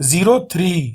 03।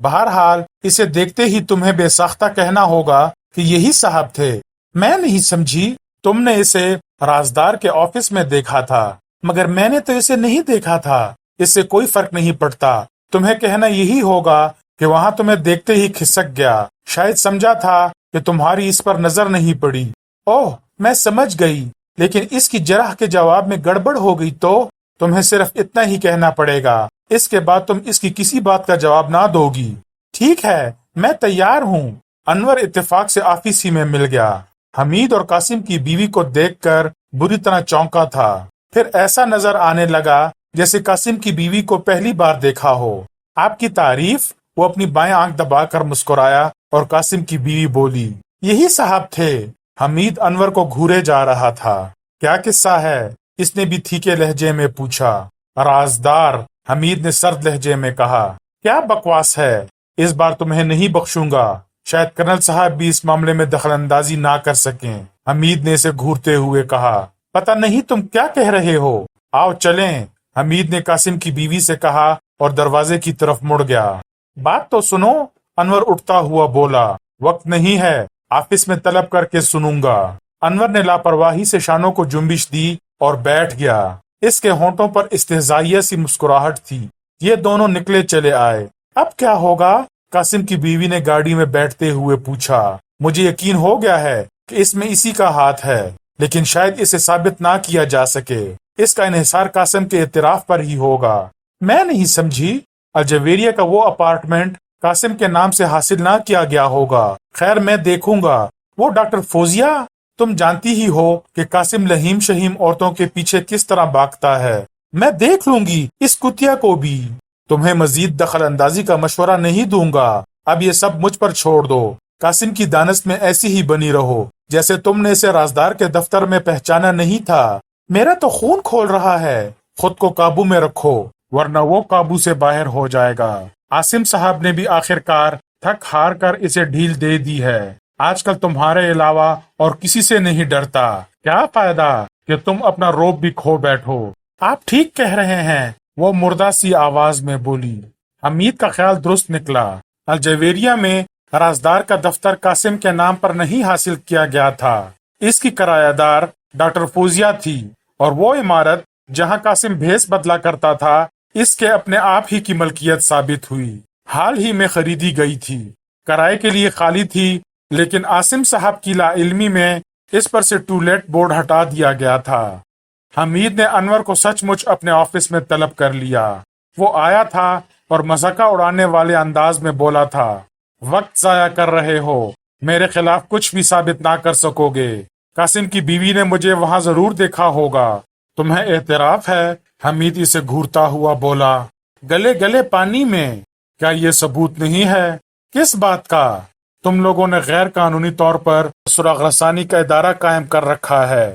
بہرحال اسے دیکھتے ہی تمہیں بے ساختہ کہنا ہوگا کہ یہی صاحب تھے۔ میں نہیں سمجھی، تم نے اسے رازدار کے آفس میں دیکھا تھا، مگر میں نے تو اسے نہیں دیکھا تھا۔ اس سے کوئی فرق نہیں پڑتا، تمہیں کہنا یہی ہوگا کہ وہاں تمہیں دیکھتے ہی کھسک گیا، شاید سمجھا تھا کہ تمہاری اس پر نظر نہیں پڑی۔ اوہ، میں سمجھ گئی، لیکن اس کی جرح کے جواب میں گڑبڑ ہو گئی تو تمہیں صرف اتنا ہی کہنا پڑے گا، اس کے بعد تم اس کی کسی بات کا جواب نہ دو گی۔ ٹھیک ہے، میں تیار ہوں۔ انور اتفاق سے آفس ہی میں مل گیا۔ حمید اور قاسم کی بیوی کو دیکھ کر بری طرح چونکا تھا، پھر ایسا نظر آنے لگا جیسے قاسم کی بیوی کو پہلی بار دیکھا ہو۔ آپ کی تعریف؟ وہ اپنی بائیں آنکھ دبا کر مسکرایا اور قاسم کی بیوی بولی، یہی صاحب تھے۔ حمید انور کو گھورے جا رہا تھا۔ کیا قصہ ہے؟ اس نے بھی تھیکے لہجے میں پوچھا۔ رازدار، حمید نے سرد لہجے میں کہا۔ کیا بکواس ہے، اس بار تمہیں نہیں بخشوں گا۔ شاید کرنل صاحب بھی اس معاملے میں دخل اندازی نہ کر سکیں، حمید نے اسے گھورتے ہوئے کہا۔ پتہ نہیں تم کیا کہہ رہے ہو، آؤ چلیں، حمید نے قاسم کی بیوی سے کہا اور دروازے کی طرف مڑ گیا۔ بات تو سنو، انور اٹھتا ہوا بولا۔ وقت نہیں ہے، آفس میں طلب کر کے سنوں گا۔ انور نے لاپرواہی سے شانوں کو جنبش دی اور بیٹھ گیا۔ اس کے ہونٹوں پر استہزائیہ سی مسکراہٹ تھی۔ یہ دونوں نکلے چلے آئے۔ اب کیا ہوگا؟ قاسم کی بیوی نے گاڑی میں بیٹھتے ہوئے پوچھا۔ مجھے یقین ہو گیا ہے کہ اس میں اسی کا ہاتھ ہے، لیکن شاید اسے ثابت نہ کیا جا سکے۔ اس کا انحصار قاسم کے اعتراف پر ہی ہوگا۔ میں نہیں سمجھی، الجویریا کا وہ اپارٹمنٹ قاسم کے نام سے حاصل نہ کیا گیا ہوگا۔ خیر، میں دیکھوں گا۔ وہ ڈاکٹر فوزیہ، تم جانتی ہی ہو کہ قاسم لہیم شہیم عورتوں کے پیچھے کس طرح بھاگتا ہے۔ میں دیکھ لوں گی اس کتیا کو بھی۔ تمہیں مزید دخل اندازی کا مشورہ نہیں دوں گا، اب یہ سب مجھ پر چھوڑ دو۔ قاسم کی دانست میں ایسی ہی بنی رہو جیسے تم نے اسے رازدار کے دفتر میں پہچانا نہیں تھا۔ میرا تو خون کھول رہا ہے، خود کو قابو میں رکھو ورنہ وہ قابو سے باہر ہو جائے گا۔ عاصم صاحب نے بھی آخر کار تھک ہار کر اسے ڈھیل دے دی ہے۔ آج کل تمہارے علاوہ اور کسی سے نہیں ڈرتا۔ کیا فائدہ کہ تم اپنا روب بھی کھو بیٹھو۔ آپ ٹھیک کہہ رہے ہیں، وہ مردہ سی آواز میں بولی۔ حمید کا خیال درست نکلا۔ الجویریا میں رازدار کا دفتر قاسم کے نام پر نہیں حاصل کیا گیا تھا، اس کی کرایہ دار ڈاکٹر فوزیہ تھی، اور وہ عمارت جہاں قاسم بھیس بدلا کرتا تھا اس کے اپنے آپ ہی کی ملکیت ثابت ہوئی، حال ہی میں خریدی گئی تھی، کرائے کے لیے خالی تھی، لیکن عاصم صاحب کی لا علمی میں اس پر سے ٹو لیٹ بورڈ ہٹا دیا گیا تھا۔ حمید نے انور کو سچ مچ اپنے آفس میں طلب کر لیا۔ وہ آیا تھا اور مذاق اڑانے والے انداز میں بولا تھا، وقت ضائع کر رہے ہو، میرے خلاف کچھ بھی ثابت نہ کر سکو گے۔ قاسم کی بیوی نے مجھے وہاں ضرور دیکھا ہوگا، تمہیں اعتراف ہے؟ حمید اسے گھورتا ہوا بولا۔ گلے گلے پانی میں؟ کیا یہ ثبوت نہیں ہے؟ کس بات کا؟ تم لوگوں نے غیر قانونی طور پر سراغ رسانی کا ادارہ قائم کر رکھا ہے۔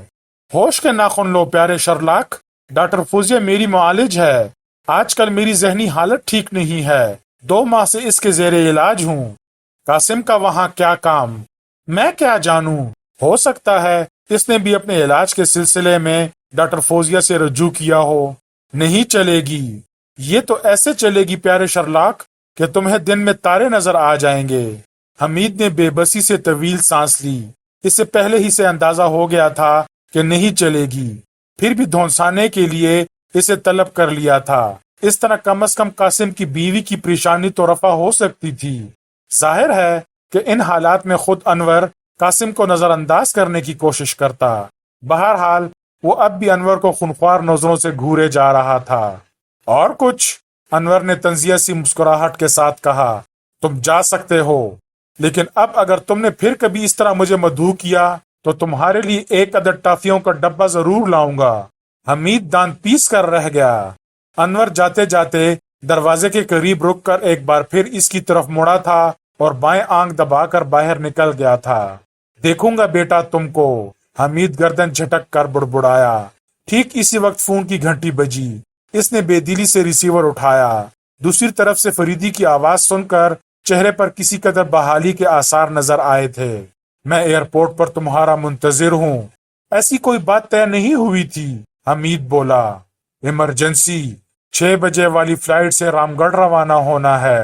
ہوش کے ناخن لو پیارے شرلاک، ڈاکٹر فوزیہ میری معالج ہے۔ آج کل میری ذہنی حالت ٹھیک نہیں ہے، 2 ماہ سے اس کے زیر علاج ہوں۔ قاسم کا وہاں کیا کام؟ میں کیا جانوں، ہو سکتا ہے اس نے بھی اپنے علاج کے سلسلے میں ڈاکٹر فوزیہ سے رجوع کیا ہو۔ نہیں چلے گی، یہ تو ایسے چلے گی پیارے شرلاک کہ تمہیں دن میں تارے نظر آ جائیں گے۔ حمید نے بے بسی سے طویل سانس لی۔ اس سے پہلے ہی سے اندازہ ہو گیا تھا کہ نہیں چلے گی، پھر بھی دھونسانے کے لیے اسے طلب کر لیا تھا۔ اس طرح کم از کم قاسم کی بیوی کی پریشانی تو رفع ہو سکتی تھی۔ ظاہر ہے کہ ان حالات میں خود انور قاسم کو نظر انداز کرنے کی کوشش کرتا۔ بہرحال وہ اب بھی انور کو خونخوار نظروں سے گھورے جا رہا تھا۔ اور کچھ؟ انور نے طنزیہ سی مسکراہٹ کے ساتھ کہا۔ تم جا سکتے ہو، لیکن اب اگر تم نے پھر کبھی اس طرح مجھے مدعو کیا تو تمہارے لیے 1 عدد ٹافیوں کا ڈبہ ضرور لاؤں گا۔ حمید دانت پیس کر رہ گیا۔ انور جاتے جاتے دروازے کے قریب رک کر ایک بار پھر اس کی طرف مڑا تھا اور بائیں آنکھ دبا کر باہر نکل گیا تھا۔ دیکھوں گا بیٹا تم کو، حمید گردن جھٹک کر بڑبڑایا۔ ٹھیک اسی وقت فون کی گھنٹی بجی۔ اس نے بے دلی سے ریسیور اٹھایا۔ دوسری طرف سے فریدی کی آواز سن کر چہرے پر کسی قدر بحالی کے آثار نظر آئے تھے۔ میں ایئرپورٹ پر تمہارا منتظر ہوں۔ ایسی کوئی بات طے نہیں ہوئی تھی، حمید بولا۔ ایمرجنسی، 6 بجے والی فلائٹ سے رام گڑھ روانہ ہونا ہے۔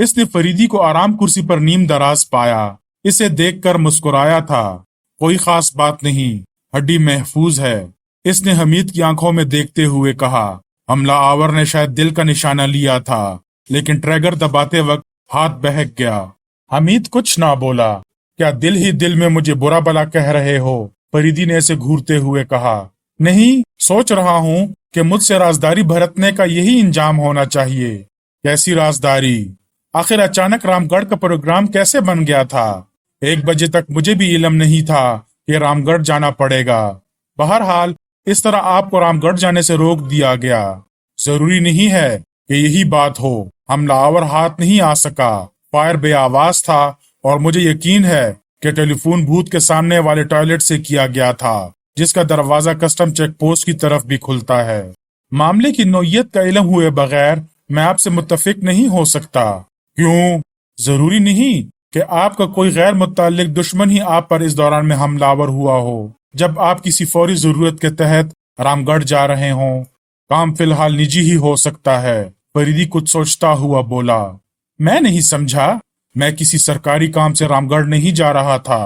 اس نے فریدی کو آرام کرسی پر نیم دراز پایا، اسے دیکھ کر مسکرایا تھا۔ کوئی خاص بات نہیں، ہڈی محفوظ ہے، اس نے حمید کی آنکھوں میں دیکھتے ہوئے کہا۔ حملہ آور نے شاید دل کا نشانہ لیا تھا، لیکن ٹریگر دباتے وقت ہاتھ بہک گیا۔ حمید کچھ نہ بولا۔ کیا دل ہی دل میں مجھے برا بلا کہہ رہے ہو؟ فریدی نے اسے گھورتے ہوئے کہا۔ نہیں، سوچ رہا ہوں کہ مجھ سے رازداری بھرتنے کا یہی انجام ہونا چاہیے۔ کیسی رازداری؟ آخر اچانک رام گڑھ کا پروگرام کیسے بن گیا تھا؟ 1 بجے تک مجھے بھی علم نہیں تھا کہ رام گڑھ جانا پڑے گا۔ بہرحال اس طرح آپ کو رام گڑھ جانے سے روک دیا گیا۔ ضروری نہیں ہے کہ یہی بات ہو۔ حملہ آور ہاتھ نہیں آ سکا، فائر بے آواز تھا، اور مجھے یقین ہے کہ ٹیلی فون بوتھ کے سامنے والے ٹوائلٹ سے کیا گیا تھا، جس کا دروازہ کسٹم چیک پوسٹ کی طرف بھی کھلتا ہے۔ معاملے کی نوعیت کا علم ہوئے بغیر میں آپ سے متفق نہیں ہو سکتا۔ کیوں؟ ضروری نہیں کہ آپ کا کوئی غیر متعلق دشمن ہی آپ پر اس دوران میں حملہ آور ہوا ہو جب آپ کسی فوری ضرورت کے تحت رام گڑھ جا رہے ہوں۔ کام فی الحال نجی ہی ہو سکتا ہے۔ فریدی کچھ سوچتا ہوا بولا۔ میں نہیں سمجھا، میں کسی سرکاری کام سے رام گڑھ نہیں جا رہا تھا۔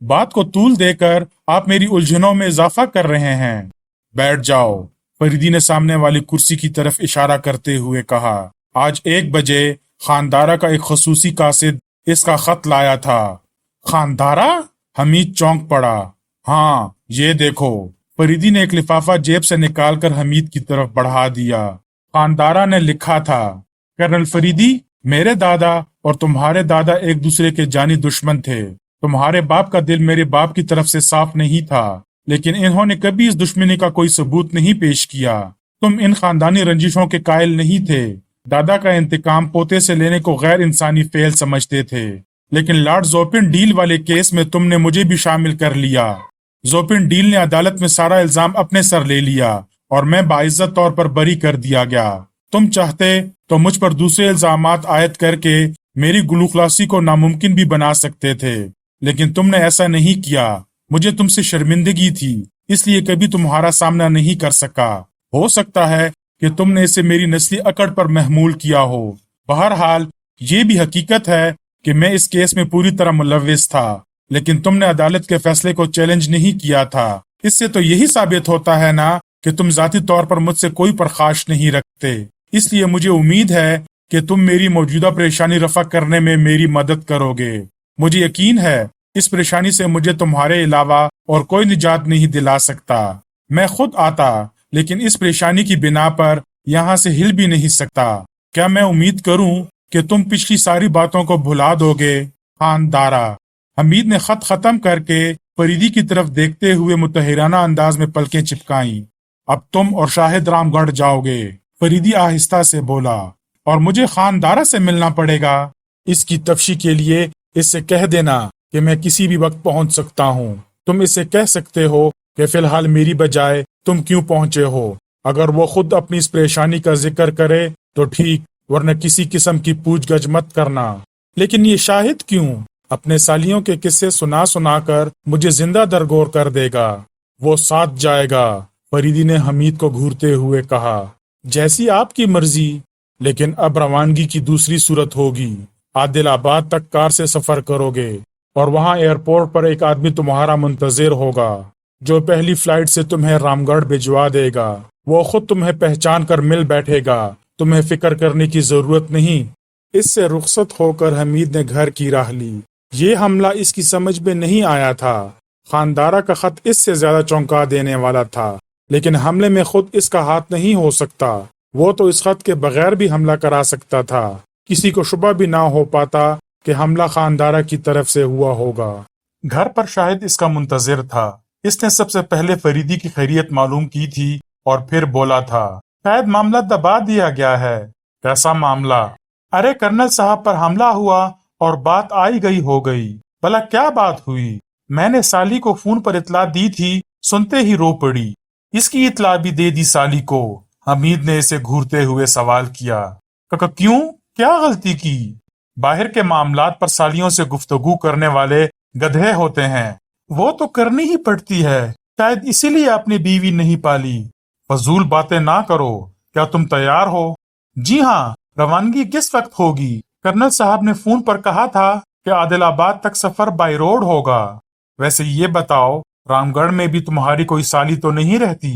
بات کو طول دے کر آپ میری الجھنوں میں اضافہ کر رہے ہیں۔ بیٹھ جاؤ، فریدی نے سامنے والی کرسی کی طرف اشارہ کرتے ہوئے کہا۔ آج 1 بجے خاندارہ کا ایک خصوصی قاصد اس کا خط لایا تھا۔ خاندارہ؟ حمید چونک پڑا۔ ہاں، یہ دیکھو۔ فریدی نے ایک لفافہ جیب سے نکال کر حمید کی طرف بڑھا دیا۔ خاندارہ نے لکھا تھا، کرنل فریدی، میرے دادا اور تمہارے دادا ایک دوسرے کے جانی دشمن تھے۔ تمہارے باپ کا دل میرے باپ کی طرف سے صاف نہیں تھا، لیکن انہوں نے کبھی اس دشمنی کا کوئی ثبوت نہیں پیش کیا۔ تم ان خاندانی رنجشوں کے قائل نہیں تھے۔ دادا کا انتقام پوتے سے لینے کو غیر انسانی فعل سمجھتے تھے، لیکن لارڈ زوپن ڈیل والے کیس میں تم نے مجھے بھی شامل کر لیا۔ زوپن ڈیل نے عدالت میں سارا الزام اپنے سر لے لیا اور میں باعزت طور پر بری کر دیا گیا۔ تم چاہتے تو مجھ پر دوسرے الزامات عائد کر کے میری گلو خلاصی کو ناممکن بھی بنا سکتے تھے، لیکن تم نے ایسا نہیں کیا۔ مجھے تم سے شرمندگی تھی، اس لیے کبھی تمہارا سامنا نہیں کر سکا۔ ہو سکتا ہے کہ تم نے اسے میری نسلی اکڑ پر محمول کیا ہو۔ بہرحال یہ بھی حقیقت ہے کہ میں اس کیس میں پوری طرح ملوث تھا، لیکن تم نے عدالت کے فیصلے کو چیلنج نہیں کیا تھا۔ اس سے تو یہی ثابت ہوتا ہے نا کہ تم ذاتی طور پر مجھ سے کوئی پرخاش نہیں رکھتے۔ اس لیے مجھے امید ہے کہ تم میری موجودہ پریشانی رفع کرنے میں میری مدد کرو گے۔ مجھے یقین ہے اس پریشانی سے مجھے تمہارے علاوہ اور کوئی نجات نہیں دلا سکتا۔ میں خود آتا، لیکن اس پریشانی کی بنا پر یہاں سے ہل بھی نہیں سکتا۔ کیا میں امید کروں کہ تم پچھلی ساری باتوں کو بھلا دو گے؟ خاندارہ۔ حمید نے خط ختم کر کے فریدی کی طرف دیکھتے ہوئے متحرانہ انداز میں پلکیں چپکائیں۔ اب تم اور شاہد رام گڑھ جاؤ گے، فریدی آہستہ سے بولا، اور مجھے خاندارہ سے ملنا پڑے گا۔ اس کی تفشی کے لیے اس سے کہہ دینا کہ میں کسی بھی وقت پہنچ سکتا ہوں۔ تم اس سے کہہ سکتے ہو کہ فی الحال میری بجائے تم کیوں پہنچے ہو۔ اگر وہ خود اپنی اس پریشانی کا ذکر کرے تو ٹھیک، ورنہ کسی قسم کی پوچھ گچھ مت کرنا۔ لیکن یہ شاہد کیوں؟ اپنے سالیوں کے قصے سنا سنا کر مجھے زندہ درگور کر دے گا۔ وہ ساتھ جائے گا، فریدی نے حمید کو گھورتے ہوئے کہا۔ جیسی آپ کی مرضی، لیکن اب روانگی کی دوسری صورت ہوگی۔ عادل آباد تک کار سے سفر کرو گے، اور وہاں ایئرپورٹ پر ایک آدمی تمہارا منتظر ہوگا جو پہلی فلائٹ سے تمہیں رام گڑھ بھجوا دے گا۔ وہ خود تمہیں پہچان کر مل بیٹھے گا، تمہیں فکر کرنے کی ضرورت نہیں۔ اس سے رخصت ہو کر حمید نے گھر کی راہ لی۔ یہ حملہ اس کی سمجھ میں نہیں آیا تھا۔ خاندارہ کا خط اس سے زیادہ چونکا دینے والا تھا، لیکن حملے میں خود اس کا ہاتھ نہیں ہو سکتا۔ وہ تو اس خط کے بغیر بھی حملہ کرا سکتا تھا۔ کسی کو شبہ بھی نہ ہو پاتا کہ حملہ خاندارہ کی طرف سے ہوا ہوگا۔ گھر پر شاہد اس کا منتظر تھا۔ اس نے سب سے پہلے فریدی کی خیریت معلوم کی تھی اور پھر بولا تھا، شاید معاملہ دبا دیا گیا ہے۔ کیسا معاملہ؟ ارے کرنل صاحب پر حملہ ہوا اور بات آئی گئی ہو گئی۔ بھلا کیا بات ہوئی؟ میں نے سالی کو فون پر اطلاع دی تھی، سنتے ہی رو پڑی۔ اس کی اطلاع بھی دے دی سالی کو؟ حمید نے اسے گھورتے ہوئے سوال کیا۔ کیوں؟ کیا غلطی کی؟ باہر کے معاملات پر سالیوں سے گفتگو کرنے والے گدھے ہوتے ہیں۔ وہ تو کرنی ہی پڑتی ہے، شاید اسی لیے اپنی بیوی نہیں پالی۔ فضول باتیں نہ کرو۔ کیا تم تیار ہو؟ جی ہاں۔ روانگی کس وقت ہوگی؟ کرنل صاحب نے فون پر کہا تھا کہ عادل آباد تک سفر بائی روڈ ہوگا۔ ویسے یہ بتاؤ رام گڑھ میں بھی تمہاری کوئی سالی تو نہیں رہتی؟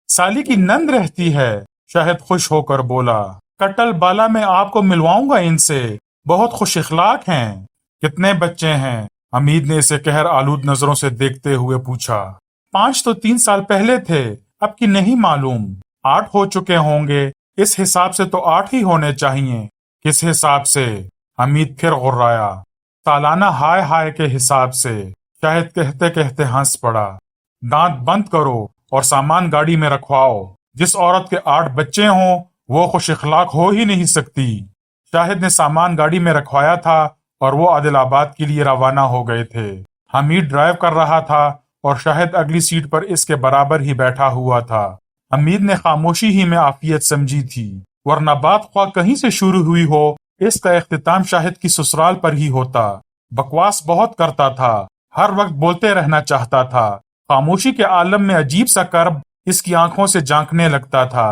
سالی کی نند رہتی ہے، شاہد خوش ہو کر بولا۔ کٹل بالا میں آپ کو ملواؤں گا ان سے، بہت خوش اخلاق ہیں۔ کتنے بچے ہیں؟ حمید نے اسے قہر آلود نظروں سے دیکھتے ہوئے پوچھا۔ 5 تو 3 سال پہلے تھے، اب کی نہیں معلوم۔ 8 ہو چکے ہوں گے، اس حساب سے تو 8 ہی ہونے چاہیے۔ کس حساب سے؟ حمید پھر غرایا۔ سالانہ ہائے ہائے کے حساب سے، شاہد کہتے کہتے ہنس پڑا۔ دانت بند کرو اور سامان گاڑی میں رکھواؤ۔ جس عورت کے 8 بچے ہوں وہ خوش اخلاق ہو ہی نہیں سکتی۔ شاہد نے سامان گاڑی میں رکھوایا تھا اور وہ عادل آباد کے لیے روانہ ہو گئے تھے۔ حمید ڈرائیو کر رہا تھا اور شاہد اگلی سیٹ پر اس کے برابر ہی بیٹھا ہوا تھا۔ حمید نے خاموشی ہی میں عافیت سمجھی تھی، ورنہ بات خواہ کہیں سے شروع ہوئی ہو، اس کا اختتام شاہد کی سسرال پر ہی ہوتا۔ بکواس بہت کرتا تھا، ہر وقت بولتے رہنا چاہتا تھا۔ خاموشی کے عالم میں عجیب سا کرب اس کی آنکھوں سے جھانکنے لگتا تھا۔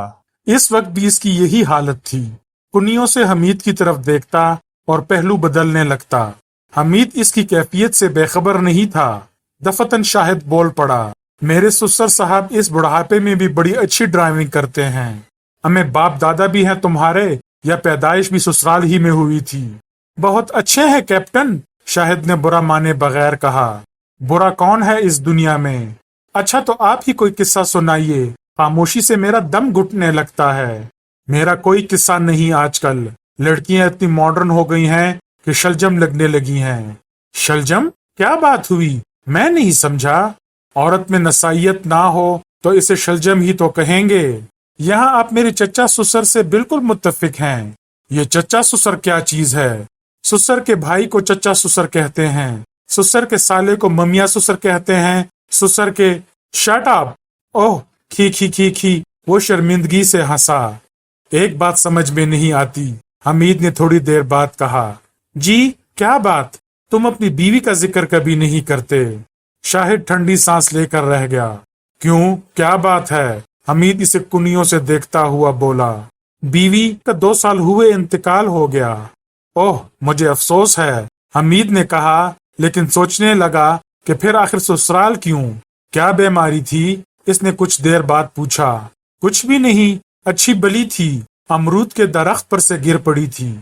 اس وقت بھی اس کی یہی حالت تھی۔ کنیوں سے حمید کی طرف دیکھتا اور پہلو بدلنے لگتا۔ حمید اس کی کیفیت سے بے خبر نہیں تھا۔ دفتن شاہد بول پڑا، میرے سسر صاحب اس بڑھاپے میں بھی بڑی اچھی ڈرائیونگ کرتے ہیں۔ ہمیں باپ دادا بھی ہیں تمہارے، یا پیدائش بھی سسرال ہی میں ہوئی تھی؟ بہت اچھے ہیں کیپٹن، شاہد نے برا مانے بغیر کہا۔ برا کون ہے اس دنیا میں؟ اچھا تو آپ ہی کوئی قصہ سنائیے، خاموشی سے میرا دم گھٹنے لگتا ہے۔ میرا کوئی قصہ نہیں آج کل، لڑکیاں اتنی ماڈرن ہو گئی ہیں کہ شلجم لگنے لگی ہیں۔ شلجم؟ کیا بات ہوئی؟ میں نہیں سمجھا۔ عورت میں نسائیت نہ ہو تو اسے شلجم ہی تو کہیں گے۔ یہاں آپ میرے چچا سسر سے بالکل متفق ہیں۔ یہ چچا سسر کیا چیز ہے؟ سسر کے بھائی کو چچا سسر کہتے ہیں، سسر کے سالے کو ممیا سسر کہتے ہیں، سسر کے… شٹ اپ! اوہ کھی کھی کھی کھی، وہ شرمندگی سے ہنسا۔ ایک بات سمجھ میں نہیں آتی، حمید نے تھوڑی دیر بعد کہا۔ جی کیا بات؟ تم اپنی بیوی کا ذکر کبھی نہیں کرتے۔ شاہد ٹھنڈی سانس لے کر رہ گیا۔ کیوں، کیا بات ہے؟ حمید اسے کنیوں سے دیکھتا ہوا بولا۔ بیوی کا 2 سال ہوئے انتقال ہو گیا۔ اوہ مجھے افسوس ہے، حمید نے کہا، لیکن سوچنے لگا کہ پھر آخر سسرال کیوں؟ کیا بیماری تھی؟ اس نے کچھ دیر بعد پوچھا۔ کچھ بھی نہیں، اچھی بلی تھی، امرود کے درخت پر سے گر پڑی تھی۔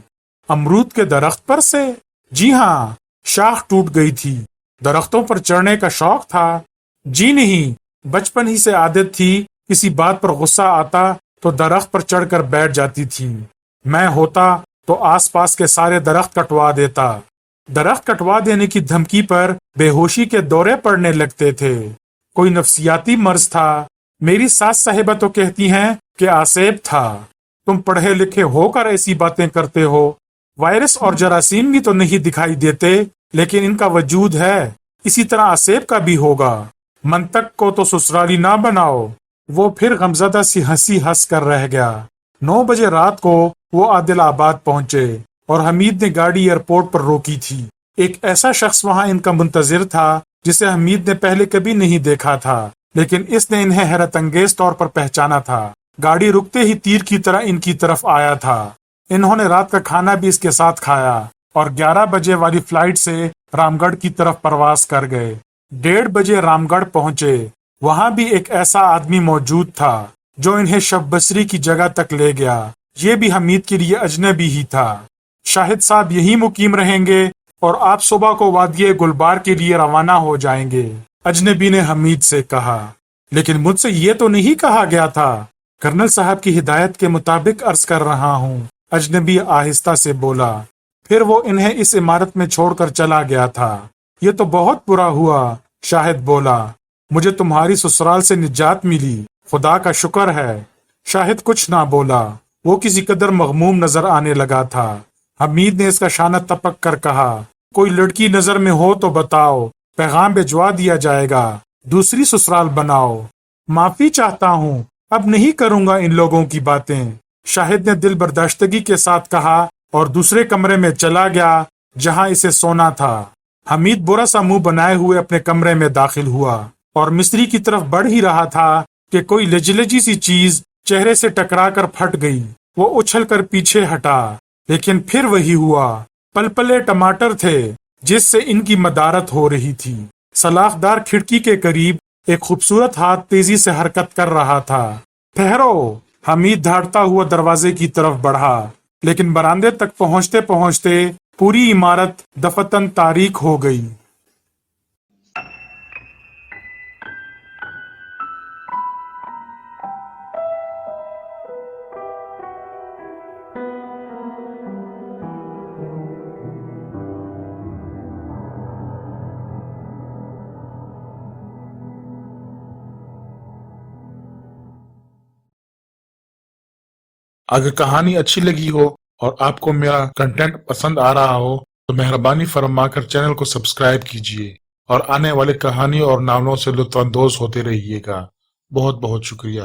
امرود کے درخت پر سے؟ جی ہاں، شاخ ٹوٹ گئی تھی۔ درختوں پر چڑھنے کا شوق تھا؟ جی نہیں، بچپن ہی سے عادت تھی، کسی بات پر غصہ آتا تو درخت پر چڑھ کر بیٹھ جاتی تھی۔ میں ہوتا تو آس پاس کے سارے درخت کٹوا دیتا۔ درخت کٹوا دینے کی دھمکی پر بے ہوشی کے دورے پڑنے لگتے تھے۔ کوئی نفسیاتی مرض تھا۔ میری ساس صاحبہ تو کہتی ہیں کہ آسیب تھا۔ تم پڑھے لکھے ہو کر ایسی باتیں کرتے ہو۔ وائرس اور جراثیم بھی تو نہیں دکھائی دیتے، لیکن ان کا وجود ہے، اسی طرح آسیب کا بھی ہوگا۔ منطق کو تو سسرالی نہ بناؤ۔ وہ پھر غمزدہ سی ہنسی ہنس کر رہ گیا۔ 9 بجے رات کو وہ عادل آباد پہنچے اور حمید نے گاڑی ایئرپورٹ پر روکی تھی۔ ایک ایسا شخص وہاں ان کا منتظر تھا جسے حمید نے پہلے کبھی نہیں دیکھا تھا، لیکن اس نے انہیں حیرت انگیز طور پر پہچانا تھا۔ گاڑی رکتے ہی تیر کی طرح ان کی طرف آیا تھا۔ انہوں نے رات کا کھانا بھی اس کے ساتھ کھایا اور 11 بجے والی فلائٹ سے رام گڑھ کی طرف پرواز کر گئے۔ 1:30 بجے رام گڑھ پہنچے۔ وہاں بھی ایک ایسا آدمی موجود تھا جو انہیں شب بصری کی جگہ تک لے گیا۔ یہ بھی حمید کے لیے اجنبی ہی تھا۔ شاہد صاحب یہی مقیم رہیں گے اور آپ صبح کو وادی گلبار کے لیے روانہ ہو جائیں گے، اجنبی نے حمید سے کہا۔ لیکن مجھ سے یہ تو نہیں کہا گیا تھا۔ کرنل صاحب کی ہدایت کے مطابق عرض کر رہا ہوں، اجنبی آہستہ سے بولا۔ پھر وہ انہیں اس عمارت میں چھوڑ کر چلا گیا تھا۔ یہ تو بہت برا ہوا، شاہد بولا۔ مجھے تمہاری سسرال سے نجات ملی، خدا کا شکر ہے۔ شاہد کچھ نہ بولا، وہ کسی قدر مغموم نظر آنے لگا تھا۔ حمید نے اس کا شانہ تپک کر کہا، کوئی لڑکی نظر میں ہو تو بتاؤ، پیغام بھجوا دیا جائے گا، دوسری سسرال بناؤ۔ معافی چاہتا ہوں، اب نہیں کروں گا ان لوگوں کی باتیں، شاہد نے دل برداشتگی کے ساتھ کہا اور دوسرے کمرے میں چلا گیا جہاں اسے سونا تھا۔ حمید برا سا منہ بنائے ہوئے اپنے کمرے میں داخل ہوا اور مستری کی طرف بڑھ ہی رہا تھا کہ کوئی لجلجی سی چیز چہرے سے ٹکرا کر پھٹ گئی۔ وہ اچھل کر پیچھے ہٹا۔ لیکن پھر وہی ہوا، پل پلے ٹماٹر تھے جس سے ان کی مدارت ہو رہی تھی۔ سلاخدار کھڑکی کے قریب ایک خوبصورت ہاتھ تیزی سے حرکت کر رہا تھا۔ ٹھہرو، حمید دھاڑتا ہوا دروازے کی طرف بڑھا، لیکن براندے تک پہنچتے پہنچتے پوری عمارت دفتن تاریک ہو گئی۔ اگر کہانی اچھی لگی ہو اور آپ کو میرا کنٹینٹ پسند آ رہا ہو تو مہربانی فرما کر چینل کو سبسکرائب کیجیے اور آنے والے کہانی اور ناولوں سے لطف اندوز ہوتے رہیے گا۔ بہت بہت شکریہ۔